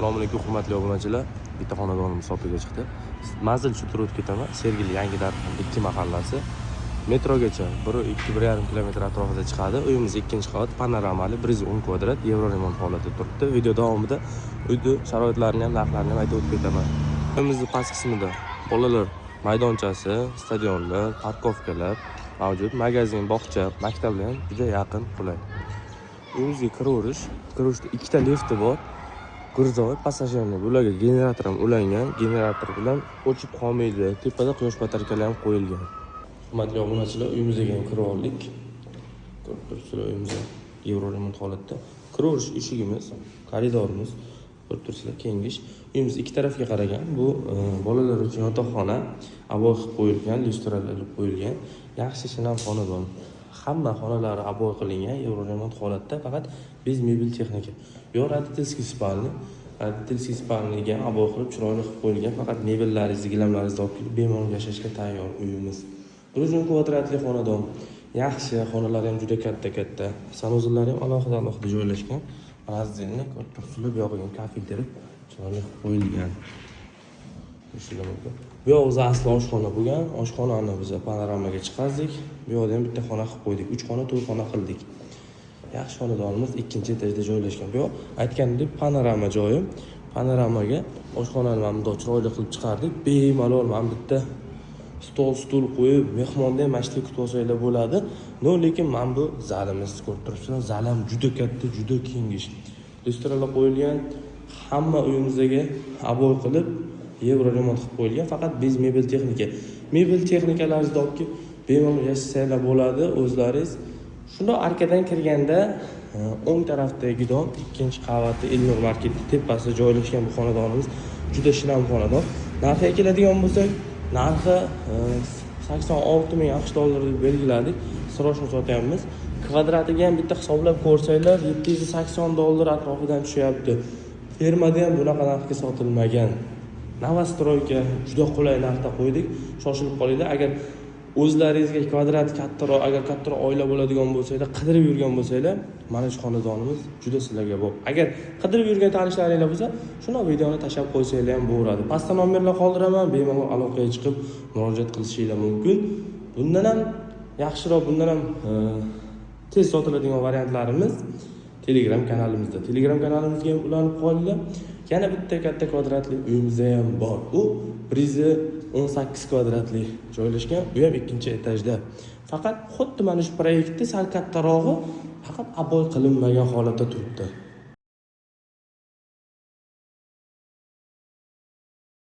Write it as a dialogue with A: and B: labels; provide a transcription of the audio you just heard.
A: Assalomu alaykum hurmatli obunachilar. Bitta xonadonimiz sotuvga chiqdi. Manzil shu turib ketaman. Sergeli Yangi Darxon 2 mahallasi. Metrogacha 1-2,5 kilometr atrofida chiqadi. Uyimiz 2-qavat, panoramali, 110 kvadrat, yevro remont holatida turibdi. Video davomida uyni sharoitlarini ham, narxlarini ham aytib o'tib ketaman. Uyimizning past qismida bolalar maydonchasi, stadionlar, parkovkalar mavjud. Magazin, bog'cha, maktablar ham juda yaqin, qulay. Uyimizga kirishda ikkita lifti bor. Gurzovoy passajirni, bularga generator ham ulangan. Generator bilan o'chib qolmaydi. Tepada quyosh batarkalar ham qo'yilgan. Hurmatli obunachilar, uyimizga ham kirib oldik. Ko'rib turibsizlar, uyimiz yevro remont holatda. Kirish eshigimiz, koridorimiz, ko'rib turibsizlar, kengish. Uyimiz ikki tarafga qaragan. Bu bolalar uchun yotoqxona, aboy qilib qo'yilgan, lyustralar qo'yilgan. Yaxshi shinam xonadon. Hamma xonalari aboy qilingan, yevro remont holatda, faqat bez mebel texnika. Yo roditelskiy spalniga aboy qilib chiroyli qilib qo'yilgan, faqat mebellaringizni, gilamlaringizni olib kelib bemalol yashashga tayyor uyimiz. 110 kvadratli xonadon. Yaxshi, xonalari ham juda katta. Sanuzillari ham alohida joylashgan. Razdilni ko'rib turibsizlar, bu yoqqa kafilterib chiroyli qilib qo'yilgan. Bu yoq o'zi asli oshxona bo'lgan. Oshxonani biz panoramaga chiqardik. Bu yoqda ham bitta xona qilib qo'ydik. 3 xona, 4 xona qildik. Yaxshi xonadonimiz 2-etajda joylashgan. Bu yoq aytganimdek panorama joyi. Panoramaga oshxonani ham bunday chiroyli qilib chiqardik. Bemalol ham bitta stul qo'yib, mehmonni ham mashta kutib olsanglar bo'ladi. Lekin mana bu zalimiz, ko'rib turibsizlar, zal ham juda katta, juda kengish. Lyustralar qo'yilgan. Hamma uyimizga aboy qilib yevro remont qilib qo'yilgan, faqat bez mebel texnika. Mebel texnikalaringizni olib kelib bemalol yashasanglar bo'ladi o'zlaringiz. Shunda arkadan kirganda o'ng tarafdagi dom 2-qavatli Elnur marketning tepasida joylashgan bu xonadonimiz juda shinam xonadon. Narxiga keladigan bo'lsak, narxi 86,000 AQSh dollari deb belgiladik. Sroshni sotyapmiz. Kvadratiga ham bitta hisoblab ko'rsanglar, 780 dollar atrofidan tushyapti. Fermada ham bunaqa narxga sotilmagan. Novostroyga juda qulay narxda qo'ydik. Shoshilib qolinglar. Agar o'zlaringizga kvadrat kattaroq, agar kattaroq oila bo'ladigan bo'lsanglar, qidirib yurgan bo'lsanglar, mana shu xonadonimiz juda sizlarga bop. Agar qidirib yurgan tanishlaringlar bo'lsa, shuni videoni tashlab qo'ysanglar ham bo'ladi. Pastda nomerlar qoldiraman, bemalol aloqaga chiqib murojaat qilishinglar mumkin. Bundan ham yaxshiroq, bundan ham tez sotiladigan variantlarimiz Telegram kanalimizda. Telegram kanalimizga ham ulanib qolinglar. Yana bitta katta kvadratli uyimiz ham bor. U prizi 18 kvadratli joylashgan. Bu ham 2-etajda. Faqat xuddi mana shu proyektda sal kattarog'i faqat aboy qilinmagan holatda turibdi.